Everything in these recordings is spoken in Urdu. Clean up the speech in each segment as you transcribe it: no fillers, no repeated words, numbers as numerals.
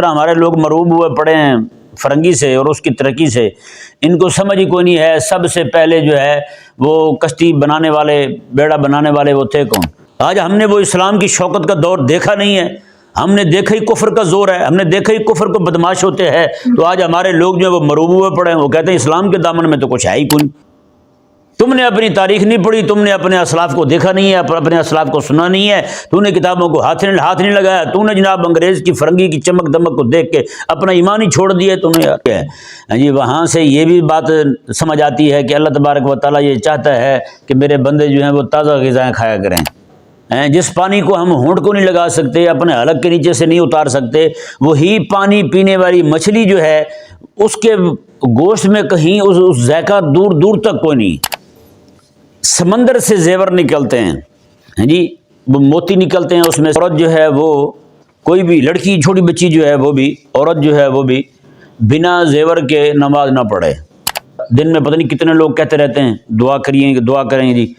ہمارے لوگ مروب ہوئے پڑے ہیں فرنگی سے اور اس کی ترقی سے، ان کو سمجھ ہی کوئی نہیں ہے سب سے پہلے جو ہے وہ کشتی بنانے والے، بیڑا بنانے والے وہ تھے کون؟ آج ہم نے وہ اسلام کی شوکت کا دور دیکھا نہیں ہے، ہم نے دیکھا ہی کفر کا زور ہے، ہم نے دیکھا ہی کفر کو بدماش ہوتے ہیں، تو آج ہمارے لوگ جو ہے وہ مروب ہوئے پڑے ہیں، وہ کہتے ہیں اسلام کے دامن میں تو کچھ ہے ہی کوئی۔ تم نے اپنی تاریخ نہیں پڑھی، تم نے اپنے اسلاف کو دیکھا نہیں ہے، اپنے اسلاف کو سنا نہیں ہے، تو نے کتابوں کو ہاتھ نہیں لگایا، تو نے جناب انگریز کی فرنگی کی چمک دمک کو دیکھ کے اپنا ایمان ہی چھوڑ دیا تو نے کیا ہے جی۔ وہاں سے یہ بھی بات سمجھ آتی ہے کہ اللہ تبارک و تعالیٰ یہ چاہتا ہے کہ میرے بندے جو ہیں وہ تازہ غذائیں کھایا کریں۔ جس پانی کو ہم ہونٹ کو نہیں لگا سکتے، اپنے حلق کے نیچے سے نہیں اتار سکتے، وہی پانی پینے والی مچھلی جو ہے اس کے گوشت میں کہیں اس ذائقہ دور دور تک کوئی نہیں۔ سمندر سے زیور نکلتے ہیں جی، وہ موتی نکلتے ہیں اس میں۔ عورت جو ہے وہ کوئی بھی لڑکی چھوٹی بچی جو ہے وہ بھی عورت جو ہے وہ بھی بنا زیور کے نماز نہ پڑھے۔ دن میں پتہ نہیں کتنے لوگ کہتے رہتے ہیں دعا کریے دعا کریں جی،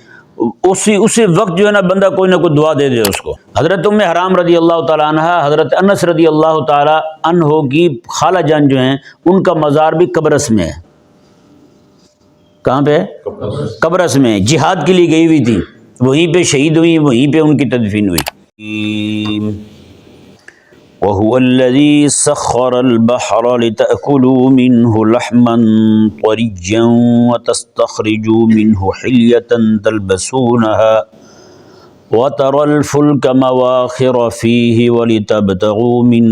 اسی وقت جو ہے نا بندہ کوئی نہ کوئی دعا دے دے اس کو۔ حضرت ام حرام رضی اللہ تعالیٰ عنہ، حضرت انس رضی اللہ تعالیٰ عنہ کی خالہ جان جو ہیں ان کا مزار بھی قبرص میں ہے۔ کہاں پہ؟ قبرص میں، جہاد کے لیے گئی ہوئی تھی، وہیں پہ شہید ہوئی، وہیں پہ ان کی تدفین ہوئی۔ وَهُوَ الَّذِي سَخَّرَ الْبَحْرَ لِتَأْكُلُوا مِنْهُ لَحْمًا طَرِيًّا وَتَسْتَخْرِجُوا مِنْهُ حِلْيَةً تَلْبَسُونَهَا وَتَرَى الْفُلْكَ مَوَاخِرَ فِيهِ وَلِتَبْتَغُوا مِنْ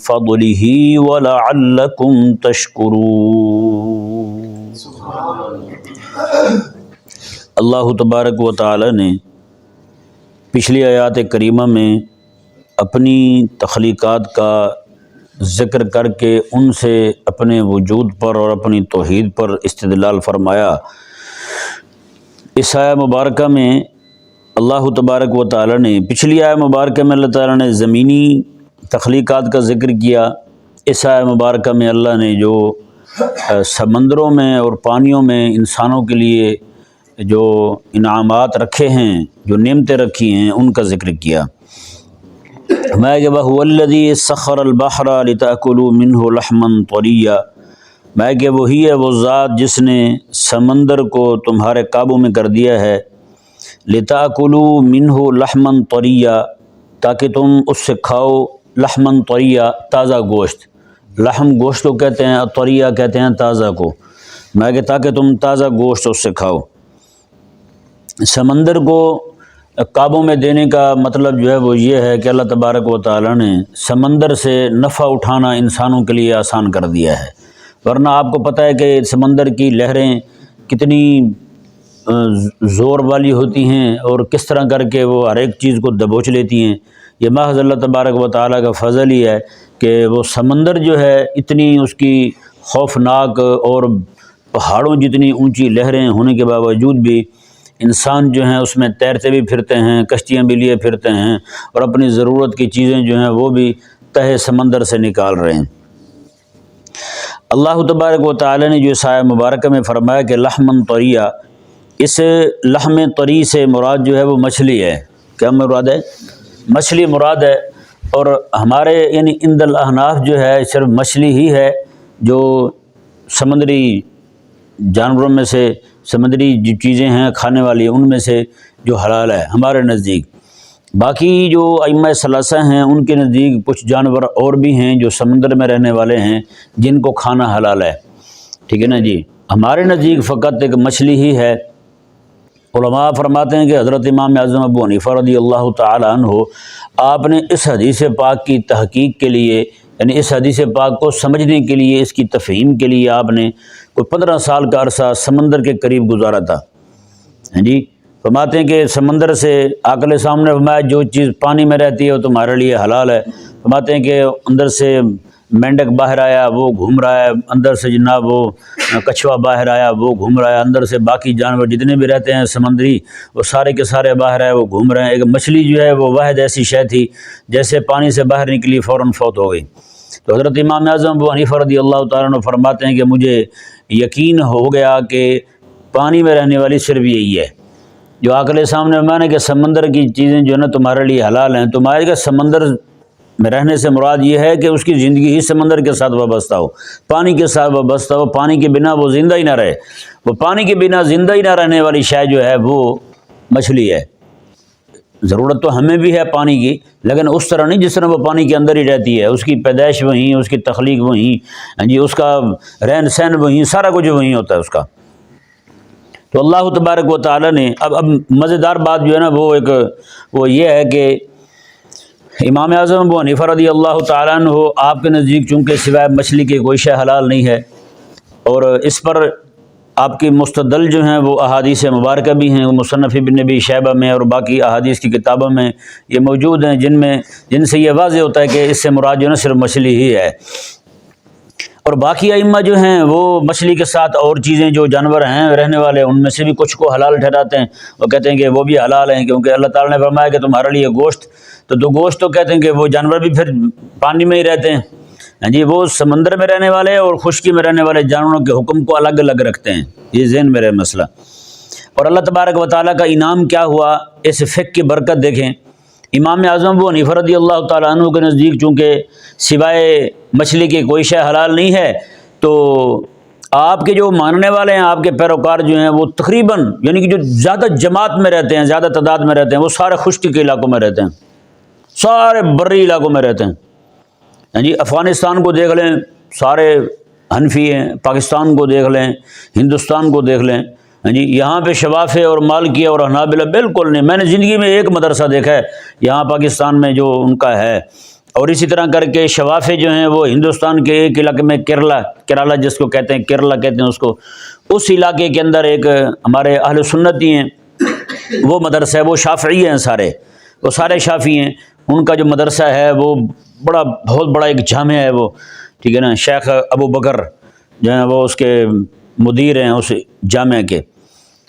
فَضْلِهِ وَلَعَلَّكُمْ تَشْكُرُونَ۔ اللہ تبارک و تعالی نے پچھلی آیات کریمہ میں اپنی تخلیقات کا ذکر کر کے ان سے اپنے وجود پر اور اپنی توحید پر استدلال فرمایا۔ اس آیہ مبارکہ میں اللہ تبارک و تعالی نے، پچھلی آیہ مبارکہ میں اللہ تعالی نے زمینی تخلیقات کا ذکر کیا، اس آیہ مبارکہ میں اللہ نے جو سمندروں میں اور پانیوں میں انسانوں کے لیے جو انعامات رکھے ہیں، جو نعمتیں رکھی ہیں، ان کا ذکر کیا۔ میں کہ وَهُوَ الَّذِي سَخَّرَ الْبَحْرَ لِتَأْكُلُوا مِنْهُ لَحْمًا طَرِيًّا، میں کہ وہی ہے وہ ذات جس نے سمندر کو تمہارے قابو میں کر دیا ہے، لِتَأْكُلُوا مِنْهُ لَحْمًا طَرِيًّا، تاکہ تم اس سے کھاؤ لحمًا طَرِيًّا، تازہ گوشت۔ لحم گوشت کو کہتے ہیں، طریہ کہتے ہیں تازہ کو، میں کہ تاکہ تم تازہ گوشت اس سے کھاؤ۔ سمندر کو قابو میں دینے کا مطلب جو ہے وہ یہ ہے کہ اللہ تبارک و تعالی نے سمندر سے نفع اٹھانا انسانوں کے لیے آسان کر دیا ہے، ورنہ آپ کو پتہ ہے کہ سمندر کی لہریں کتنی زور والی ہوتی ہیں اور کس طرح کر کے وہ ہر ایک چیز کو دبوچ لیتی ہیں۔ یہ محض اللہ تبارک و تعالیٰ کا فضل ہی ہے کہ وہ سمندر جو ہے اتنی اس کی خوفناک اور پہاڑوں جتنی اونچی لہریں ہونے کے باوجود بھی انسان جو ہیں اس میں تیرتے بھی پھرتے ہیں، کشتیاں بھی لیے پھرتے ہیں، اور اپنی ضرورت کی چیزیں جو ہیں وہ بھی تہہ سمندر سے نکال رہے ہیں۔ اللہ تبارک و تعالی نے جو اس آیہ مبارکہ میں فرمایا کہ لحمًا طریٰ، اس لحم طری سے مراد جو ہے وہ مچھلی ہے۔ کیا مراد ہے؟ مچھلی مراد ہے، اور ہمارے یعنی عند الاحناف جو ہے صرف مچھلی ہی ہے جو سمندری جانوروں میں سے، سمندری جو چیزیں ہیں کھانے والی ان میں سے جو حلال ہے ہمارے نزدیک۔ باقی جو ائمہ ثلاثہ ہیں ان کے نزدیک کچھ جانور اور بھی ہیں جو سمندر میں رہنے والے ہیں جن کو کھانا حلال ہے، ٹھیک ہے نا جی۔ ہمارے نزدیک فقط ایک مچھلی ہی ہے۔ علماء فرماتے ہیں کہ حضرت امام اعظم ابو حنیفہ رضی اللہ تعالی عنہ، آپ نے اس حدیث پاک کی تحقیق کے لیے، یعنی اس حدیث پاک کو سمجھنے کے لیے، اس کی تفہیم کے لیے آپ نے کوئی 15 سال کا عرصہ سمندر کے قریب گزارا تھا جی۔ فرماتے ہیں کہ سمندر سے عقل سامنے فرمایا جو چیز پانی میں رہتی ہے وہ تمہارے لیے حلال ہے۔ فرماتے ہیں کہ اندر سے مینڈک باہر آیا وہ گھوم رہا ہے، اندر سے جناب وہ کچھوا باہر آیا وہ گھوم رہا ہے، اندر سے باقی جانور جتنے بھی رہتے ہیں سمندری وہ سارے کے سارے باہر آئے وہ گھوم رہے ہیں۔ ایک مچھلی جو ہے وہ واحد ایسی شے تھی جیسے پانی سے باہر نکلی فوراً فوت ہو گئی۔ تو حضرت امام اعظم ابو حنیفہ رضی اللہ تعالیٰ عنہ فرماتے ہیں کہ مجھے یقین ہو گیا کہ پانی میں رہنے والی صرف یہی ہے جو عقل سامنے میں نے کہ سمندر کی چیزیں جو ہے نا تمہارے لیے حلال ہیں۔ تمہارے کا سمندر میں رہنے سے مراد یہ ہے کہ اس کی زندگی ہی سمندر کے ساتھ وابستہ ہو، پانی کے ساتھ وابستہ ہو، پانی کے بنا وہ زندہ ہی نہ رہے۔ وہ پانی کے بنا زندہ ہی نہ رہنے والی شے جو ہے وہ مچھلی ہے۔ ضرورت تو ہمیں بھی ہے پانی کی، لیکن اس طرح نہیں جس طرح وہ پانی کے اندر ہی رہتی ہے، اس کی پیدائش وہیں، اس کی تخلیق وہیں، جی اس کا رہن سہن وہیں، سارا کچھ وہیں ہوتا ہے اس کا۔ تو اللہ تبارک و تعالیٰ نے اب مزیدار بات جو ہے نا وہ یہ ہے کہ امام اعظم ابو حنیفہ رضی اللہ تعالیٰ عنہ آپ کے نزدیک چونکہ سوائے مچھلی کے کوئی شے حلال نہیں ہے، اور اس پر آپ کی مستدل جو ہیں وہ احادیث مبارکہ بھی ہیں، مصنف ابن ابی شیبہ میں اور باقی احادیث کی کتابوں میں یہ موجود ہیں، جن سے یہ واضح ہوتا ہے کہ اس سے مراد جو ہے نا صرف مچھلی ہی ہے۔ اور باقی ائمہ جو ہیں وہ مچھلی کے ساتھ اور چیزیں جو جانور ہیں رہنے والے ان میں سے بھی کچھ کو حلال ٹھہراتے ہیں، وہ کہتے ہیں کہ وہ بھی حلال ہیں، کیونکہ اللہ تعالیٰ نے فرمایا کہ تمہارے لیے گوشت، تو گوشت تو کہتے ہیں کہ وہ جانور بھی پھر پانی میں ہی رہتے ہیں، جی وہ سمندر میں رہنے والے اور خشکی میں رہنے والے جانوروں کے حکم کو الگ الگ رکھتے ہیں، یہ ذہن میں رہے مسئلہ۔ اور اللہ تبارک و تعالیٰ کا انعام کیا ہوا، اس فقہ کی برکت دیکھیں۔ امام اعظم ابو حنیفہ رضی اللہ تعالیٰ عنہ کے نزدیک چونکہ سوائے مچھلی کے کوئی شے حلال نہیں ہے، تو آپ کے جو ماننے والے ہیں، آپ کے پیروکار جو ہیں وہ تقریباً یعنی کہ جو زیادہ جماعت میں رہتے ہیں، زیادہ تعداد میں رہتے ہیں، وہ سارے خشکی کے علاقوں میں رہتے ہیں، سارے بری علاقوں میں رہتے ہیں۔ جی افغانستان کو دیکھ لیں، سارے حنفی ہیں، پاکستان کو دیکھ لیں، ہندوستان کو دیکھ لیں، جی یہاں پہ شوافع اور مالکیہ اور حنابلہ بالکل نہیں۔ میں نے زندگی میں ایک مدرسہ دیکھا ہے یہاں پاکستان میں جو ان کا ہے، اور اسی طرح کر کے شوافع جو ہیں وہ ہندوستان کے ایک علاقے میں کیرلا جس کو کہتے ہیں، کیرلا کہتے ہیں اس کو، اس علاقے کے اندر ایک ہمارے اہل سنتی ہیں، وہ مدرسہ ہے، وہ شافعی ہیں سارے، وہ سارے شافعی ہیں۔ ان کا جو مدرسہ ہے وہ بہت بڑا ایک جامع ہے وہ، ٹھیک ہے نا، شیخ ابو بکر جو ہیں وہ اس کے مدیر ہیں اس جامع کے،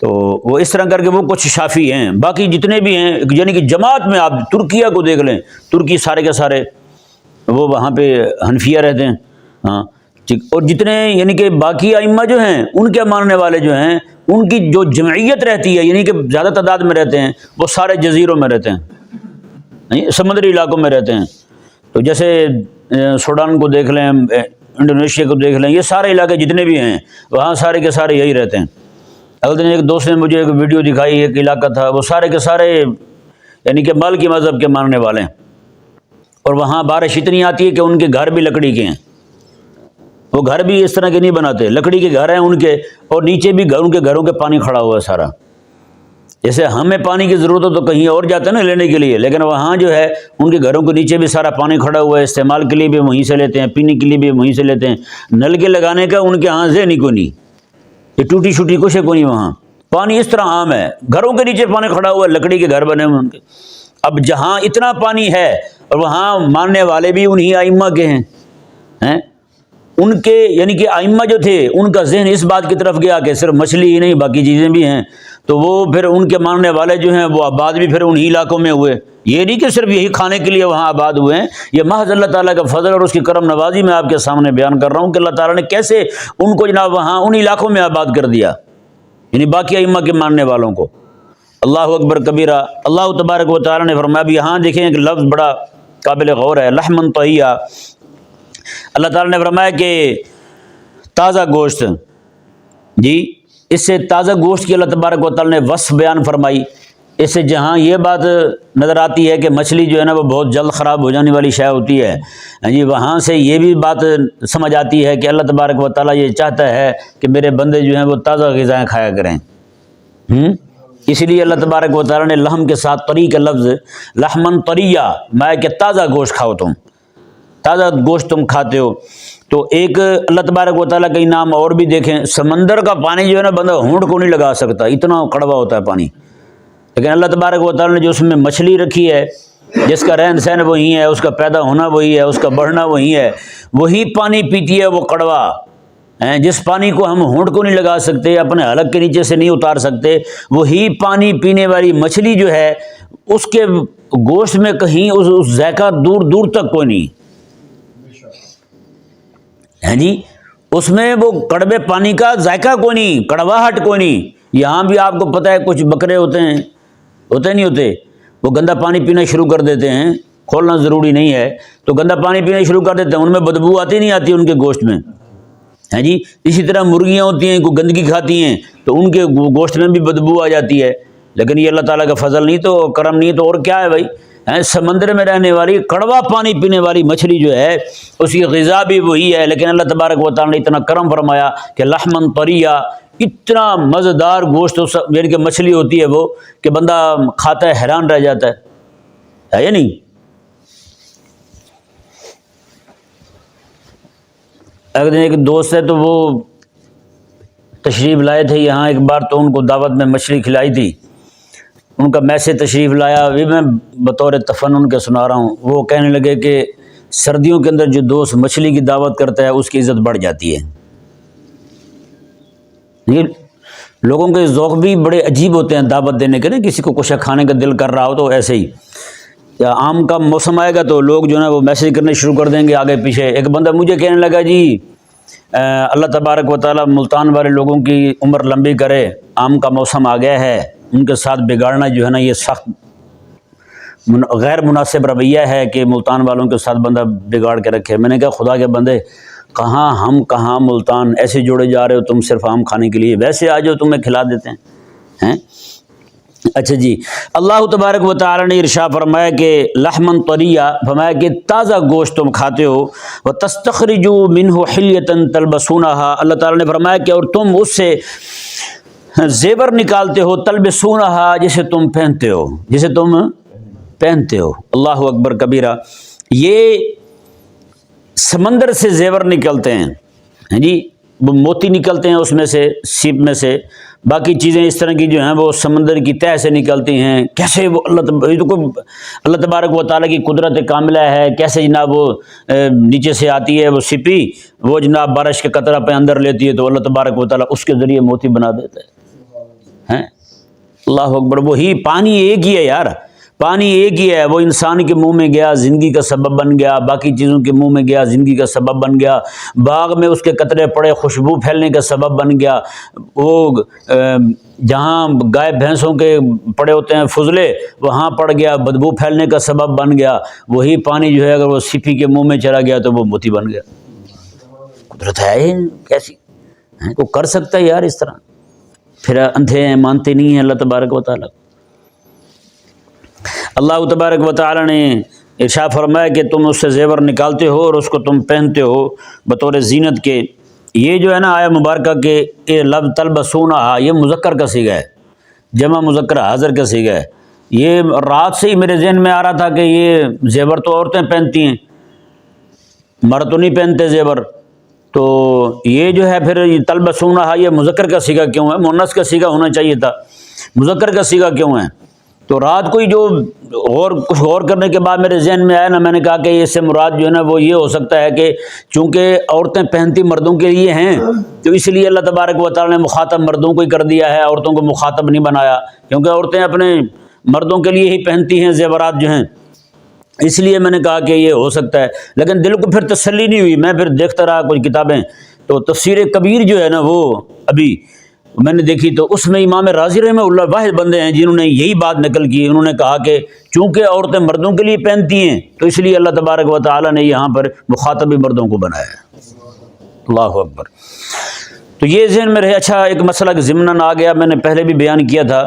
تو وہ اس طرح کر کے وہ کچھ شافعی ہیں۔ باقی جتنے بھی ہیں یعنی کہ جماعت میں آپ ترکیہ کو دیکھ لیں، ترکی سارے کے سارے وہ وہاں پہ حنفیہ رہتے ہیں، ہاں ٹھیک۔ اور جتنے یعنی کہ باقی ائمہ جو ہیں ان کے ماننے والے جو ہیں، ان کی جو جمعیت رہتی ہے یعنی کہ زیادہ تعداد میں رہتے ہیں، وہ سارے جزیروں میں رہتے ہیں، سمندری علاقوں میں رہتے ہیں۔ تو جیسے سوڈان کو دیکھ لیں، انڈونیشیا کو دیکھ لیں، یہ سارے علاقے جتنے بھی ہیں وہاں سارے کے سارے یہی رہتے ہیں۔ اگلے دن ایک دوست نے مجھے ایک ویڈیو دکھائی، ایک علاقہ تھا، وہ سارے کے سارے یعنی کہ مالکی مذہب کے ماننے والے ہیں، اور وہاں بارش اتنی آتی ہے کہ ان کے گھر بھی لکڑی کے ہیں، وہ گھر بھی اس طرح کے نہیں بناتے، لکڑی کے گھر ہیں ان کے، اور نیچے بھی ان کے گھروں کے پانی کھڑا ہوا ہے سارا۔ جیسے ہمیں پانی کی ضرورت ہو تو کہیں اور جاتے ہیں نا لینے کے لیے، لیکن وہاں جو ہے ان کے گھروں کے نیچے بھی سارا پانی کھڑا ہوا ہے، استعمال کے لیے بھی وہیں سے لیتے ہیں، پینے کے لیے بھی وہیں سے لیتے ہیں۔ نل کے لگانے کا ان کے ہاں ذہن ہی کوئی نہیں، یہ ٹوٹی شوٹی کچھ ہے کوئی نہیں، وہاں پانی اس طرح عام ہے، گھروں کے نیچے پانی کھڑا ہوا ہے، لکڑی کے گھر بنے ہوئے ان کے۔ اب جہاں اتنا پانی ہے اور وہاں ماننے والے بھی انہی ائمہ کے ہیں، ان کے یعنی کہ ائمہ جو تھے ان کا ذہن اس بات کی طرف گیا کہ صرف مچھلی ہی نہیں باقی چیزیں بھی ہیں، تو وہ پھر ان کے ماننے والے جو ہیں وہ آباد بھی پھر انہی علاقوں میں ہوئے۔ یہ نہیں کہ صرف یہی کھانے کے لیے وہاں آباد ہوئے ہیں، یہ محض اللہ تعالیٰ کا فضل اور اس کی کرم نوازی میں آپ کے سامنے بیان کر رہا ہوں کہ اللہ تعالیٰ نے کیسے ان کو جناب وہاں ان علاقوں میں آباد کر دیا، یعنی باقی ائمہ کے ماننے والوں کو۔ اللہ اکبر کبیرہ۔ اللہ تبارک و تعالیٰ نے فرمایا، اب یہاں دیکھیں ایک لفظ بڑا قابل غور ہے، لحمن طہیہ۔ اللہ تعالیٰ نے فرمایا کہ تازہ گوشت، جی اس سے تازہ گوشت کی اللہ تبارک و تعالیٰ نے وصف بیان فرمائی۔ اس سے جہاں یہ بات نظر آتی ہے کہ مچھلی جو ہے نا وہ بہت جلد خراب ہو جانے والی شے ہوتی ہے، جی وہاں سے یہ بھی بات سمجھ آتی ہے کہ اللہ تبارک و تعالیٰ یہ چاہتا ہے کہ میرے بندے جو ہیں وہ تازہ غذائیں کھایا کریں۔ اسی لیے اللہ تبارک و تعالیٰ نے لحم کے ساتھ طری کا لفظ لحمن طریہ، میں کہ تازہ گوشت کھاؤ، تم تازہ گوشت تم کھاتے ہو۔ تو ایک اللہ تبارک و تعالیٰ کا انعام اور بھی دیکھیں، سمندر کا پانی جو ہے نا بندہ ہونٹ کو نہیں لگا سکتا، اتنا کڑوا ہوتا ہے پانی، لیکن اللہ تبارک و تعالیٰ نے جو اس میں مچھلی رکھی ہے، جس کا رہن سہن وہی ہے، اس کا پیدا ہونا وہی ہے، اس کا بڑھنا وہی ہے، وہی پانی پیتی ہے وہ کڑوا، جس پانی کو ہم ہونٹ کو نہیں لگا سکتے، اپنے حلق کے نیچے سے نہیں اتار سکتے، وہی پانی پینے والی مچھلی جو ہے اس کے گوشت میں کہیں اس ذائقہ دور دور تک کوئی نہیں ہے، جی اس میں وہ کڑوے پانی کا ذائقہ کوئی نہیں، کڑواہٹ کوئی نہیں۔ یہاں بھی آپ کو پتہ ہے کچھ بکرے ہوتے ہیں نہیں ہوتے، وہ گندا پانی پینا شروع کر دیتے ہیں، کھولنا ضروری نہیں ہے، تو گندا پانی پینا شروع کر دیتے ہیں، ان میں بدبو آتی نہیں آتی ان کے گوشت میں، ہیں جی۔ اسی طرح مرغیاں ہوتی ہیں، کوئی گندگی کھاتی ہیں تو ان کے گوشت میں بھی بدبو آ جاتی ہے، لیکن یہ اللہ تعالیٰ کا فضل نہیں تو کرم نہیں تو اور کیا ہے بھائی؟ سمندر میں رہنے والی کڑوا پانی پینے والی مچھلی جو ہے اس کی غذا بھی وہی ہے، لیکن اللہ تبارک و تعالیٰ نے اتنا کرم فرمایا کہ لحمن طریا، اتنا مزیدار گوشت یعنی کہ مچھلی ہوتی ہے وہ کہ بندہ کھاتا ہے حیران رہ جاتا ہے یا نہیں؟ ایک دن ایک دوست ہے تو وہ تشریف لائے تھے یہاں ایک بار، تو ان کو دعوت میں مچھلی کھلائی تھی، ان کا میسج تشریف لایا، ابھی میں بطور تفنن کے سنا رہا ہوں، وہ کہنے لگے کہ سردیوں کے اندر جو دوست مچھلی کی دعوت کرتا ہے اس کی عزت بڑھ جاتی ہے۔ یہ لوگوں کے ذوق بھی بڑے عجیب ہوتے ہیں دعوت دینے کے نا، کسی کو کچھ کھانے کا دل کر رہا ہو تو ایسے ہی، یا آم کا موسم آئے گا تو لوگ جو ہے نا وہ میسج کرنے شروع کر دیں گے آگے پیچھے۔ ایک بندہ مجھے کہنے لگا جی اللہ تبارک و تعالیٰ ملتان والے لوگوں کی عمر لمبی کرے، آم کا موسم آ گیا ہے، ان کے ساتھ بگاڑنا جو ہے نا یہ سخت غیر مناسب رویہ ہے کہ ملتان والوں کے ساتھ بندہ بگاڑ کے رکھے۔ میں نے کہا خدا کے بندے، کہاں ہم کہاں ملتان، ایسے جوڑے جا رہے ہو تم صرف آم کھانے کے لیے، ویسے آ جاؤ تمہیں کھلا دیتے ہیں۔ اچھا جی، اللہ تبارک و تعالی نے ارشاد فرمایا کہ لحمن طریا، فرمایا کہ تازہ گوشت تم کھاتے ہو، وتستخرجوا منہ حلیۃ تلبسونہا، اللہ تعالی نے فرمایا کہ اور تم اس سے زیور نکالتے ہو، تلبسونہا جسے تم پہنتے ہو، جسے تم پہنتے ہو۔ اللہ اکبر کبیرہ، یہ سمندر سے زیور نکلتے ہیں جی، وہ موتی نکلتے ہیں اس میں سے، سیپ میں سے، باقی چیزیں اس طرح کی جو ہیں وہ سمندر کی تہہ سے نکلتی ہیں۔ کیسے وہ اللہ تبارک و تعالیٰ کی قدرت کاملہ ہے، کیسے جناب وہ نیچے سے آتی ہے وہ سپی، وہ جناب بارش کے قطرہ پہ اندر لیتی ہے تو اللہ تبارک و تعالیٰ اس کے ذریعے موتی بنا دیتا ہے۔ اللہ اکبر، وہی پانی ایک ہی ہے یار، پانی ایک ہی ہے، وہ انسان کے منہ میں گیا زندگی کا سبب بن گیا، باقی چیزوں کے منہ میں گیا زندگی کا سبب بن گیا، باغ میں اس کے قطرے پڑے خوشبو پھیلنے کا سبب بن گیا، وہ جہاں گائے بھینسوں کے پڑے ہوتے ہیں فضلے وہاں پڑ گیا بدبو پھیلنے کا سبب بن گیا، وہی پانی جو ہے اگر وہ سپی کے منہ میں چلا گیا تو وہ موتی بن گیا۔ قدرت ہے کیسی، کو کر سکتا ہے یار اس طرح؟ پھر اندھے ہیں، مانتے نہیں ہیں اللہ تبارک و تعالیٰ۔ اللہ تبارک و تعالیٰ نے ارشاد فرمایا کہ تم اس سے زیور نکالتے ہو اور اس کو تم پہنتے ہو بطور زینت کے۔ یہ جو ہے نا آیا مبارکہ کہ یہ لفظ تلبسونہا، یہ مذکر کا صیغہ ہے، جمع مذکر حاضر کا صیغہ ہے۔ یہ رات سے ہی میرے ذہن میں آ رہا تھا کہ یہ زیور تو عورتیں پہنتی ہیں، مرد تو نہیں پہنتے زیور، تو یہ جو ہے پھر تلبسونہا یہ مذکر کا صیغہ کیوں ہے؟ مؤنث کا صیغہ ہونا چاہیے تھا، مذکر کا صیغہ کیوں ہے؟ تو رات کو ہی جو کچھ غور کرنے کے بعد میرے ذہن میں آیا نا، میں نے کہا کہ اس سے مراد جو ہے نا وہ یہ ہو سکتا ہے کہ چونکہ عورتیں پہنتی مردوں کے لیے ہیں تو اس لیے اللہ تبارک و تعالیٰ نے مخاطب مردوں کو ہی کر دیا ہے، عورتوں کو مخاطب نہیں بنایا، کیونکہ عورتیں اپنے مردوں کے لیے ہی پہنتی ہیں زیورات جو ہیں، اس لیے میں نے کہا کہ یہ ہو سکتا ہے۔ لیکن دل کو پھر تسلی نہیں ہوئی، میں پھر دیکھتا رہا کچھ کتابیں، تو تفسیر کبیر جو ہے نا وہ ابھی میں نے دیکھی تو اس میں امام رازی رحمہ اللہ واحد بندے ہیں جنہوں نے یہی بات نقل کی، انہوں نے کہا کہ چونکہ عورتیں مردوں کے لیے پہنتی ہیں تو اس لیے اللہ تبارک و تعالیٰ نے یہاں پر مخاطب مردوں کو بنایا ہے۔ اللہ اکبر، تو یہ ذہن میں رہے۔ اچھا، ایک مسئلہ کہ ضمناً آ گیا، میں نے پہلے بھی بیان کیا تھا،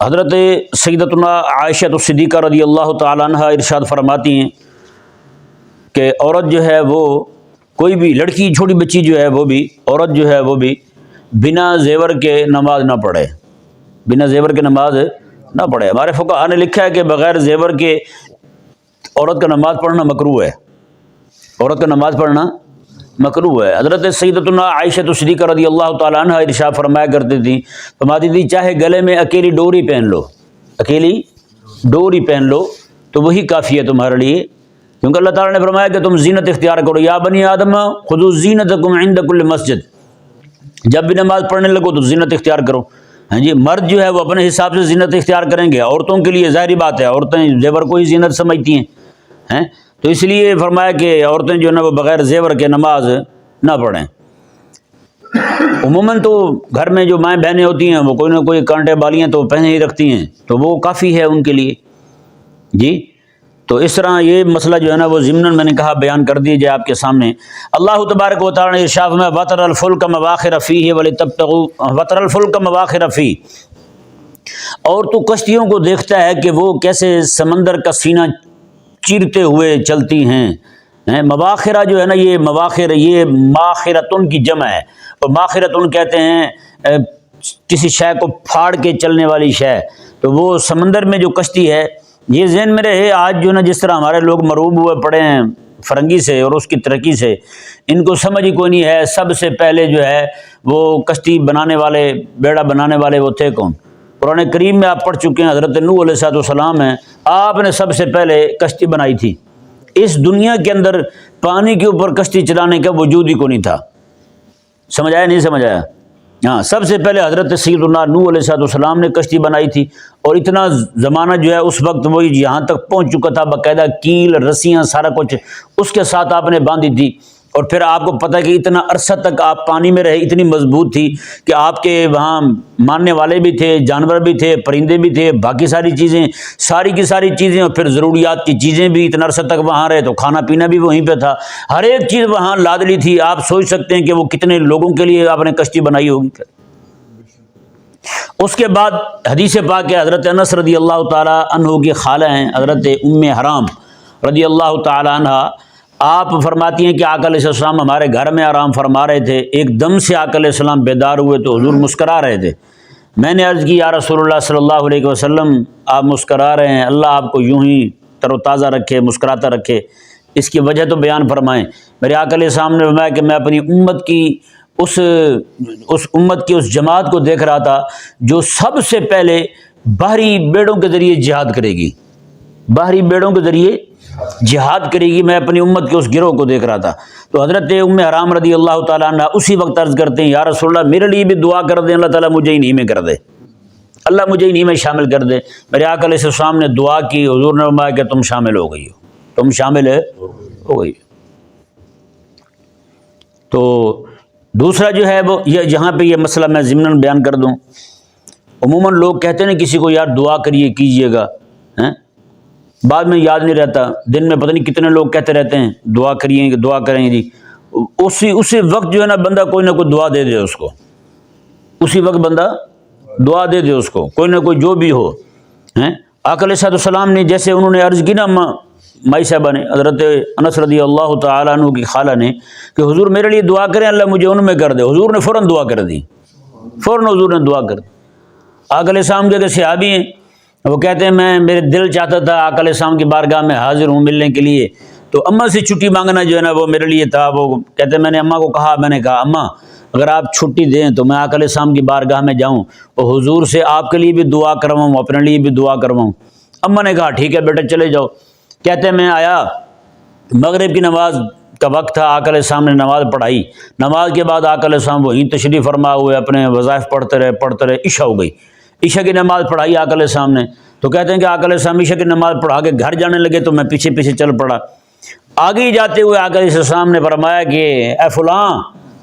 حضرت سیدتنا عائشہ الصدیقہ رضی اللہ تعالیٰ عنہ ارشاد فرماتی ہیں کہ عورت جو ہے وہ کوئی بھی لڑکی چھوٹی بچی جو ہے وہ بھی عورت جو ہے وہ بھی بنا زیور کے نماز نہ پڑھے، بنا زیور کے نماز نہ پڑھے۔ ہمارے فقہاء نے لکھا ہے کہ بغیر زیور کے عورت کا نماز پڑھنا مکروہ ہے، عورت کا نماز پڑھنا مکروہ ہے۔ حضرت سیدتنا عائشہ الصدیقہ رضی اللہ تعالیٰ عنہ ارشاد فرمایا کرتی تھی، فرماتی تھی چاہے گلے میں اکیلی ڈوری پہن لو، اکیلی ڈوری پہن لو تو وہی کافی ہے تمہارے لیے، کیونکہ اللہ تعالیٰ نے فرمایا کہ تم زینت اختیار کرو، یا بنی آدم خذوا زینتکم عند کل مسجد، جب بھی نماز پڑھنے لگو تو زینت اختیار کرو۔ ہاں جی، مرد جو ہے وہ اپنے حساب سے زینت اختیار کریں گے، عورتوں کے لیے ظاہری بات ہے عورتیں زیور کو ہی زینت سمجھتی ہیں، تو اس لیے فرمایا کہ عورتیں جو ہے نا وہ بغیر زیور کے نماز نہ پڑھیں۔ عموماً تو گھر میں جو مائیں بہنیں ہوتی ہیں وہ کوئی نہ کوئی کانٹے بالیاں تو پہنے ہی رکھتی ہیں، تو وہ کافی ہے ان کے لیے جی۔ تو اس طرح یہ مسئلہ جو ہے نا وہ ضمناً میں نے کہا بیان کر دیے جائے آپ کے سامنے۔ اللہ تبارک و تعالیٰ نے ارشاد میں وَتَرَى الْفُلْكَ مَوَاخِرَ فِيهِ وَلِتَبْتَغُوا وَتَرَى الْفُلْكَ مَوَاخِرَ فِيهِ، اور تو کشتیوں کو دیکھتا ہے کہ وہ کیسے سمندر کا سینہ چیرتے ہوئے چلتی ہیں۔ مواخرہ جو ہے نا، یہ مواخر یہ ماخرتن کی جمع ہے، اور ماخرتن کہتے ہیں کسی شے کو پھاڑ کے چلنے والی شے، تو وہ سمندر میں جو کشتی ہے، یہ ذہن میں رہے۔ آج جو نا جس طرح ہمارے لوگ مروب ہوئے پڑے ہیں فرنگی سے اور اس کی ترقی سے، ان کو سمجھ ہی کوئی نہیں ہے سب سے پہلے جو ہے وہ کشتی بنانے والے، بیڑا بنانے والے وہ تھے کون؟ قرآن کریم میں آپ پڑھ چکے ہیں، حضرت نوح علیہ السلام ہیں، آپ نے سب سے پہلے کشتی بنائی تھی۔ اس دنیا کے اندر پانی کے اوپر کشتی چلانے کا وجود ہی کو نہیں تھا۔ سمجھ آیا نہیں سمجھ آیا؟ ہاں، سب سے پہلے حضرت سیدنا نوح علیہ السلام نے کشتی بنائی تھی، اور اتنا زمانہ جو ہے اس وقت وہی یہاں تک پہنچ چکا تھا، باقاعدہ کیل رسیاں سارا کچھ اس کے ساتھ آپ نے باندھی تھی، اور پھر آپ کو پتہ ہے کہ اتنا عرصہ تک آپ پانی میں رہے، اتنی مضبوط تھی کہ آپ کے وہاں ماننے والے بھی تھے، جانور بھی تھے، پرندے بھی تھے، باقی ساری چیزیں، ساری کی ساری چیزیں، اور پھر ضروریات کی چیزیں بھی اتنا عرصہ تک وہاں رہے، تو کھانا پینا بھی وہیں پہ تھا، ہر ایک چیز وہاں لادلی تھی۔ آپ سوچ سکتے ہیں کہ وہ کتنے لوگوں کے لیے آپ نے کشتی بنائی ہوگی۔ اس کے بعد حدیث پاک ہے، حضرت انس رضی اللہ تعالیٰ عنہ کی خالہ ہیں حضرت ام حرام رضی اللہ تعالیٰ عنہ، آپ فرماتی ہیں کہ آقا علیہ السلام ہمارے گھر میں آرام فرما رہے تھے، ایک دم سے آقا علیہ السلام بیدار ہوئے تو حضور مسکرا رہے تھے۔ میں نے عرض کی یا رسول اللہ صلی اللہ علیہ وسلم، آپ مسکرا رہے ہیں، اللہ آپ کو یوں ہی تر و تازہ رکھے، مسکراتا رکھے، اس کی وجہ تو بیان فرمائیں۔ میرے آقا علیہ السلام نے فرمایا کہ میں اپنی امت کی اس امت کی اس جماعت کو دیکھ رہا تھا جو سب سے پہلے باہری بیڑوں کے ذریعے جہاد کرے گی، باہری بیڑوں کے ذریعے جہاد کرے گی، میں اپنی امت کے اس گروہ کو دیکھ رہا تھا۔ تو حضرت ام حرام رضی اللہ تعالیٰ عنہ اسی وقت عرض کرتے ہیں یا رسول اللہ میرے لیے بھی دعا کر دیں، اللہ تعالیٰ مجھے انہی میں کر دے، اللہ مجھے انہی میں شامل کر دے۔ میرے آقا علیہ السلام نے دعا کی، حضور نے فرمایا کہ تم شامل ہو گئی ہو، تم شامل ہو گئی۔ تو دوسرا جو ہے وہ یہ جہاں پہ یہ مسئلہ میں ضمناً بیان کر دوں، عموماً لوگ کہتے ہیں کسی کو یار دعا کریے کیجئے گا، بعد میں یاد نہیں رہتا، دن میں پتہ نہیں کتنے لوگ کہتے رہتے ہیں دعا کریے گے، دعا کریں گے جی، اسی وقت جو ہے نا بندہ کوئی نہ کوئی دعا دے دے اس کو، اسی وقت بندہ دعا دے دے اس کو، کوئی نہ کوئی جو بھی ہو۔ آقا علیہ السلام نے جیسے انہوں نے عرض کی نا مائی صاحبہ نے، حضرت انس رضی اللہ تعالیٰ عنہ کی خالہ نے، کہ حضور میرے لیے دعا کریں اللہ مجھے ان میں کر دے، حضور نے فوراً دعا کر دی، فوراً حضور نے دعا کر دی۔ آقا علیہ السلام کے صحابی ہیں، وہ کہتے ہیں میرے دل چاہتا تھا آقا علیہ السلام کی بارگاہ میں حاضر ہوں ملنے کے لیے، تو اماں سے چھٹی مانگنا جو ہے نا وہ میرے لیے تھا۔ وہ کہتے ہیں میں نے اماں کو کہا، میں نے کہا اماں اگر آپ چھٹی دیں تو میں آقا علیہ السلام کی بارگاہ میں جاؤں اور حضور سے آپ کے لیے بھی دعا کرواؤں، اپنے لیے بھی دعا کرواؤں۔ اماں نے کہا ٹھیک ہے بیٹا چلے جاؤ۔ کہتے ہیں میں آیا، مغرب کی نماز کا وقت تھا، آقا علیہ السلام نے نماز پڑھائی، نماز کے بعد آقا علیہ السلام وہیں تشریف فرما ہوئے اپنے وظائف پڑھتے رہے، عشاء ہو گئی، عشاء کی نماز پڑھائی آقا علیہ السلام نے۔ تو کہتے ہیں کہ آقا علیہ السلام عشاء کی نماز پڑھا کے گھر جانے لگے تو میں پیچھے پیچھے چل پڑا۔ آگے ہی جاتے ہوئے آقا علیہ السلام نے فرمایا کہ اے فلاں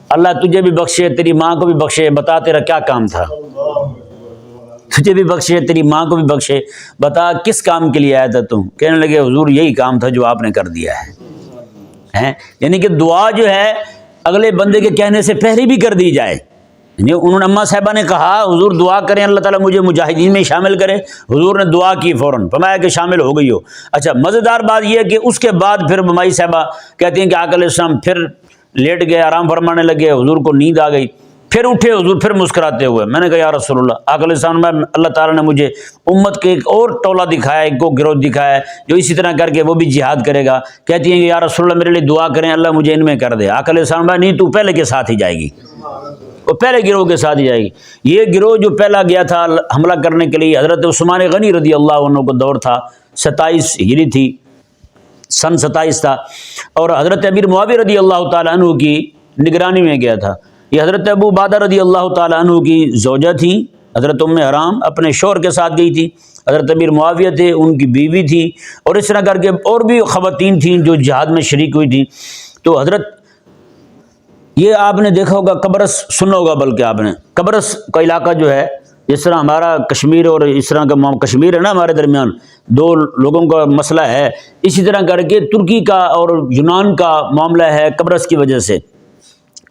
اللہ تجھے بھی بخشے، تیری ماں کو بھی بخشے، بتا تیرا کیا کام تھا، تجھے بھی بخشے تیری ماں کو بھی بخشے، بتا کس کام کے لیے آیا تھا تم؟ کہنے لگے حضور یہی کام تھا جو آپ نے کر دیا ہے۔ یعنی کہ دعا جو ہے اگلے بندے کے کہنے سے پہلے بھی کر دی جائے۔ یعنی انہوں نے اماں صاحبہ نے کہا حضور دعا کریں اللہ تعالیٰ مجھے مجاہدین میں شامل کرے، حضور نے دعا کی، فوراً فرمایا کہ شامل ہو گئی ہو۔ اچھا مزیدار بات یہ ہے کہ اس کے بعد پھر مائی صاحبہ کہتی ہیں کہ آقا علیہ السلام پھر لیٹ گئے، آرام فرمانے لگے، حضور کو نیند آ گئی، پھر اٹھے حضور پھر مسکراتے ہوئے۔ میں نے کہا یا رسول اللہ، آقا علیہ السلام میں اللہ تعالیٰ نے مجھے امت کے ایک اور ٹولہ دکھایا، ایک کو گروہ دکھایا ہے جو اسی طرح کر کے وہ بھی جہاد کرے گا۔ کہتی ہیں کہ یا رسول اللہ میرے لیے دعا کریں اللہ مجھے ان میں کر دے۔ آقا علیہ السلام میں نہیں تو پہلے کے ساتھ ہی جائے گی، وہ پہلے گروہ کے ساتھ ہی جائے گی۔ یہ گروہ جو پہلا گیا تھا حملہ کرنے کے لیے حضرت عثمان غنی رضی اللہ عنہ کو دور تھا، 27 ہجری تھی، سن 27 تھا، اور حضرت امیر معاویہ رضی اللہ تعالیٰ عنہ کی نگرانی میں گیا تھا۔ یہ حضرت ابو عبادہ رضی اللہ تعالیٰ عنہ کی زوجہ تھی، حضرت ام حرام اپنے شوہر کے ساتھ گئی تھی، حضرت امیر معاویہ تھے ان کی بیوی تھی، اور اس طرح کر کے اور بھی خواتین تھیں جو جہاد میں شریک ہوئی تھیں۔ تو حضرت یہ آپ نے دیکھا ہوگا قبرص، سنا ہوگا بلکہ آپ نے، قبرص کا علاقہ جو ہے جس طرح ہمارا کشمیر اور اس طرح کا کشمیر ہے نا ہمارے درمیان دو لوگوں کا مسئلہ ہے، اسی طرح کر کے ترکی کا اور یونان کا معاملہ ہے قبرص کی وجہ سے۔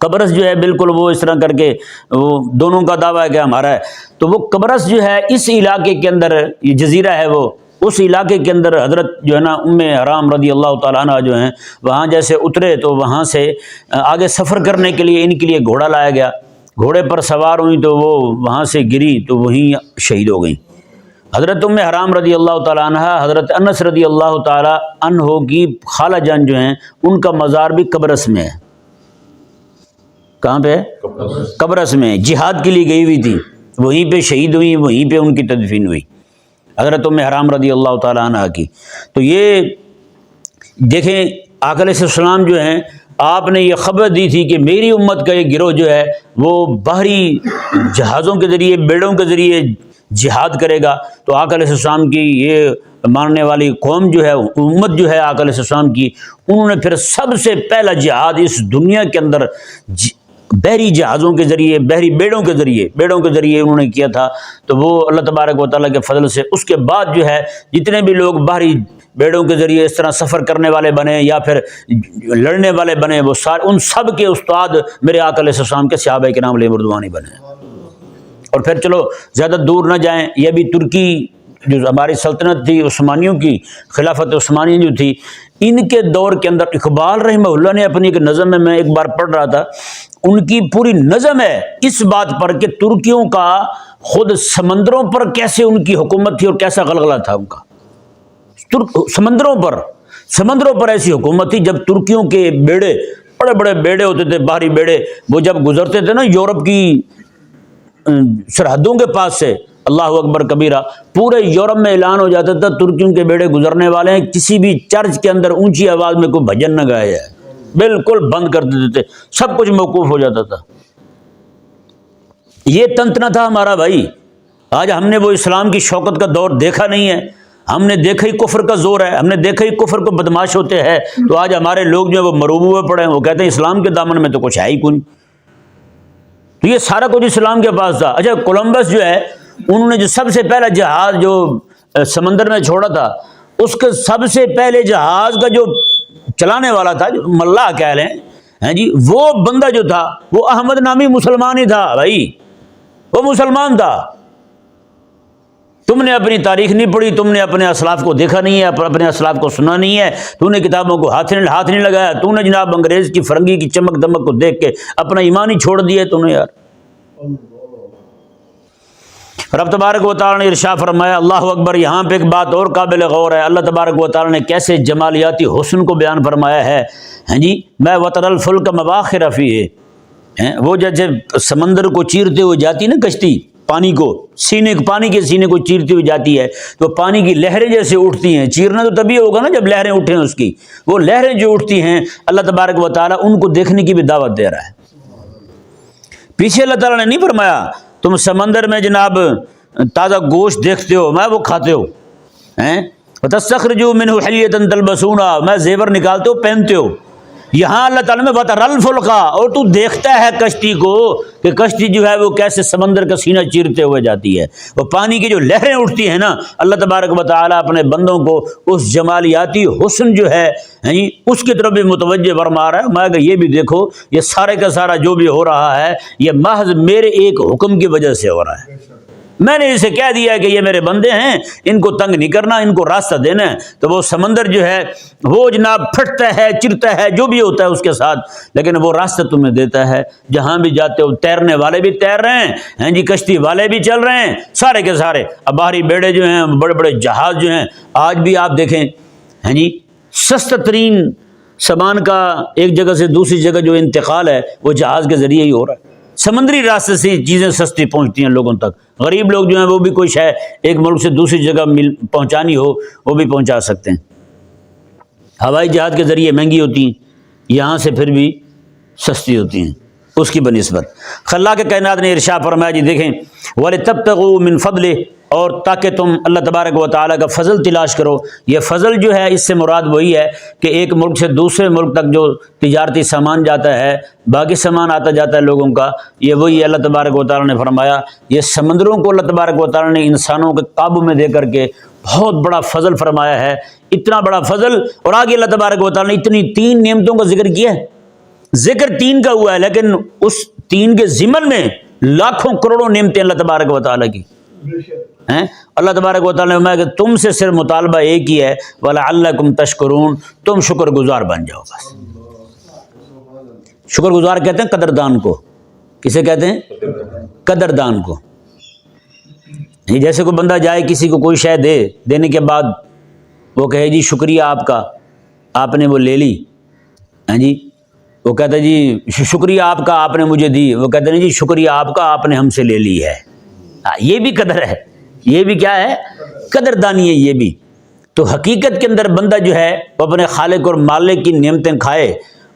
قبرص جو ہے بالکل وہ اس طرح کر کے وہ دونوں کا دعویٰ ہے کہ ہمارا ہے، تو وہ قبرص جو ہے اس علاقے کے اندر، یہ جزیرہ ہے وہ، اس علاقے کے اندر حضرت جو ہے نا ام حرام رضی اللہ تعالیٰ عنہ جو ہیں وہاں جیسے اترے تو وہاں سے آگے سفر کرنے کے لیے ان کے لیے گھوڑا لایا گیا، گھوڑے پر سوار ہوئی تو وہ وہاں سے گری تو وہیں شہید ہو گئیں۔ حضرت ام حرام رضی اللہ تعالیٰ عنہ حضرت انس رضی اللہ تعالیٰ عنہ کی خالہ جان جو ہیں ان کا مزار بھی قبرص میں ہے۔ کہاں پہ ہے؟ قبرص میں، جہاد کے لیے گئی ہوئی تھی، وہیں پہ شہید ہوئی، وہیں پہ ان کی تدفین ہوئی حضرت ام حرام رضی اللہ تعالیٰ عنہ کی۔ تو یہ دیکھیں آقا علیہ السلام جو ہیں آپ نے یہ خبر دی تھی کہ میری امت کا یہ گروہ جو ہے وہ باہری جہازوں کے ذریعے، بیڑوں کے ذریعے جہاد کرے گا، تو آقا علیہ السلام کی یہ ماننے والی قوم جو ہے، امت جو ہے آقا علیہ السلام کی، انہوں نے پھر سب سے پہلا جہاد اس دنیا کے اندر بحری جہازوں کے ذریعے، بحری بیڑوں کے ذریعے انہوں نے کیا تھا۔ تو وہ اللہ تبارک و تعالیٰ کے فضل سے اس کے بعد جو ہے جتنے بھی لوگ باہری بیڑوں کے ذریعے اس طرح سفر کرنے والے بنے یا پھر لڑنے والے بنے، وہ سارے ان سب کے استاد میرے آقا علیہ السلام کے صحابہ کرام علیہم رضوان بنے۔ اور پھر چلو زیادہ دور نہ جائیں، یہ بھی ترکی جو ہماری سلطنت تھی عثمانیوں کی، خلافت عثمانی جو تھی، ان کے دور کے اندر اقبال رحمہ اللہ نے اپنی ایک نظم میں ایک بار پڑھ رہا تھا، ان کی پوری نظم ہے اس بات پر کہ ترکیوں کا خود سمندروں پر کیسے ان کی حکومت تھی اور کیسا غلغلہ تھا ان کا، سمندروں پر ایسی حکومت تھی جب ترکیوں کے بیڑے، بڑے بڑے بیڑے ہوتے تھے، باہری بیڑے، وہ جب گزرتے تھے نا یورپ کی سرحدوں کے پاس سے، اللہ اکبر کبیرہ، پورے یورپ میں اعلان ہو جاتا تھا ترکیوں کے بیڑے گزرنے والے ہیں، کسی بھی چرچ کے اندر اونچی آواز میں کوئی بھجن نہ گایا جائے، بالکل بند کر دیتے تھے، سب کچھ موقوف ہو جاتا تھا۔ یہ تنتنا تھا ہمارا بھائی۔ آج ہم نے وہ اسلام کی شوکت کا دور دیکھا نہیں ہے، ہم نے دیکھا ہی کفر کا زور ہے، ہم نے دیکھا ہی کفر کو بدماش ہوتے ہیں، تو آج ہمارے لوگ جو ہے وہ مروب ہوئے پڑے ہیں، وہ کہتے ہیں اسلام کے دامن میں تو کچھ ہے ہی کوئی، تو یہ سارا کچھ اسلام کے پاس تھا۔ اچھا کولمبس جو ہے انہوں نے جو سب سے پہلا جہاز جو سمندر میں چھوڑا تھا، اس کے سب سے پہلے جہاز کا جو چلانے والا تھا، جو ملاح کہہ لیں ہیں جی، وہ بندہ جو تھا وہ احمد نامی مسلمان ہی تھا بھائی، وہ مسلمان تھا۔ تم نے اپنی تاریخ نہیں پڑھی، تم نے اپنے اسلاف کو دیکھا نہیں ہے، اپنے اسلاف کو سنا نہیں ہے، تو نے کتابوں کو ہاتھ نہیں لگایا، تو نے جناب انگریز کی فرنگی کی چمک دمک کو دیکھ کے اپنا ایمان ہی چھوڑ دیا تو نے یار۔ رب تبارک و تعالیٰ نے ارشاد فرمایا، اللہ اکبر، یہاں پہ ایک بات اور قابل غور ہے، اللہ تبارک و تعالیٰ نے کیسے جمالیاتی حسن کو بیان فرمایا ہے، ہاں جی، میں وتر الفلک مواخر فیہ، وہ جیسے سمندر کو چیرتے ہوئے جاتی نا کشتی، پانی کے سینے کو چیرتی ہوئی جاتی ہے، تو پانی کی لہریں جیسے اٹھتی ہیں، چیرنا تو تبھی ہوگا نا جب لہریں اٹھیں اس کی، وہ لہریں جو اٹھتی ہیں اللہ تبارک و تعالیٰ ان کو دیکھنے کی بھی دعوت دے رہا ہے۔ پیچھے اللہ تعالیٰ نے نہیں فرمایا تم سمندر میں جناب تازہ گوشت دیکھتے ہو، میں وہ کھاتے ہو، وَتَسْتَخْرِجُوا مِنْهُ حِلْيَةً تَلْبَسُونَهَا، میں زیور نکالتے ہو پہنتے ہو۔ یہاں اللہ تعالیٰ میں وَتَرَى الْفُلْكَ، اور تو دیکھتا ہے کشتی کو کہ کشتی جو ہے وہ کیسے سمندر کا سینہ چیرتے ہوئے جاتی ہے، وہ پانی کی جو لہریں اٹھتی ہیں نا، اللہ تبارک و تعالیٰ اپنے بندوں کو اس جمالیاتی حسن جو ہے اس کی طرف بھی متوجہ فرما رہا ہے۔ میں کہ یہ بھی دیکھو، یہ سارے کا سارا جو بھی ہو رہا ہے یہ محض میرے ایک حکم کی وجہ سے ہو رہا ہے، میں نے اسے کہہ دیا ہے کہ یہ میرے بندے ہیں، ان کو تنگ نہیں کرنا، ان کو راستہ دینا ہے، تو وہ سمندر جو ہے وہ جناب پھٹتا ہے، چرتا ہے، جو بھی ہوتا ہے اس کے ساتھ، لیکن وہ راستہ تمہیں دیتا ہے، جہاں بھی جاتے ہو تیرنے والے بھی تیر رہے ہیں جی، کشتی والے بھی چل رہے ہیں، سارے کے سارے۔ اب باہری بیڑے جو ہیں، بڑے بڑے جہاز جو ہیں، آج بھی آپ دیکھیں جی، سستا ترین سامان کا ایک جگہ سے دوسری جگہ جو انتقال ہے وہ جہاز کے ذریعے ہی ہو رہا ہے، سمندری راستے سے چیزیں سستی پہنچتی ہیں لوگوں تک، غریب لوگ جو ہیں وہ بھی کوئی شے ایک ملک سے دوسری جگہ پہنچانی ہو وہ بھی پہنچا سکتے ہیں۔ ہوائی جہاز کے ذریعے مہنگی ہوتی ہیں، یہاں سے پھر بھی سستی ہوتی ہیں اس کی بنسبت۔ خلاق کائنات نے ارشاد فرمایا جی دیکھیں، وَلِتَبْتَغُوا مِنْ فَضْلِهِ، اور تاکہ تم اللہ تبارک و تعالیٰ کا فضل تلاش کرو۔ یہ فضل جو ہے اس سے مراد وہی ہے کہ ایک ملک سے دوسرے ملک تک جو تجارتی سامان جاتا ہے، باقی سامان آتا جاتا ہے لوگوں کا، یہ وہی اللہ تبارک و تعالیٰ نے فرمایا یہ سمندروں کو اللہ تبارک و تعالیٰ نے انسانوں کے قابو میں دے کر کے بہت بڑا فضل فرمایا ہے، اتنا بڑا فضل۔ اور آگے اللہ تبارک و تعالیٰ نے اتنی 3 نعمتوں کا ذکر کیا ہے، ذکر 3 کا ہوا ہے، لیکن اس 3 کے ضمن میں لاکھوں کروڑوں نعمتیں اللہ تبارک و تعالیٰ کی ہیں۔ اللہ تبارک و تعالیٰ نے فرمایا کہ تم سے صرف مطالبہ ایک ہی ہے وَلَعَلَّكُمْ تَشْكُرُونَ، تم شکر گزار بن جاؤ۔ بس شکر گزار کہتے ہیں قدردان کو، کسے کہتے ہیں؟ قدردان کو۔ جیسے کوئی بندہ جائے کسی کو کوئی شے دینے کے بعد وہ کہے جی شکریہ آپ کا، آپ نے وہ لے لی، ہاں جی، وہ کہتا ہے جی شکریہ آپ کا آپ نے مجھے دی، وہ کہتے ہیں جی شکریہ آپ کا آپ نے ہم سے لے لی ہے۔ یہ بھی قدر ہے، یہ بھی کیا ہے؟ قدردانی ہے یہ بھی۔ تو حقیقت کے اندر بندہ جو ہے وہ اپنے خالق اور مالک کی نعمتیں کھائے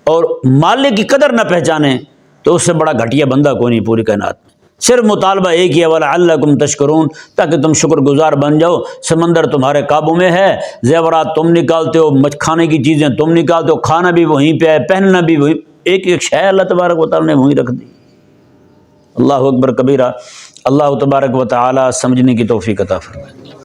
اور مالک کی قدر نہ پہچانے تو اس سے بڑا گھٹیا بندہ کوئی نہیں پوری کائنات میں۔ صرف مطالبہ ایک ہی ہے وَلَعَلَّكُمْ تَشْكُرُونَ، تاکہ تم شکر گزار بن جاؤ۔ سمندر تمہارے قابو میں ہے، زیورات تم نکالتے ہو، کھانے کی چیزیں تم نکالتے ہو، کھانا بھی وہیں پہ ہے، پہننا بھی وہیں، ایک ایک شے اللہ تبارک و تعالیٰ نے وہیں رکھ دی۔ اللہ اکبر کبیرہ۔ اللہ تبارک و تعالیٰ سمجھنے کی توفیق عطا فرمائے۔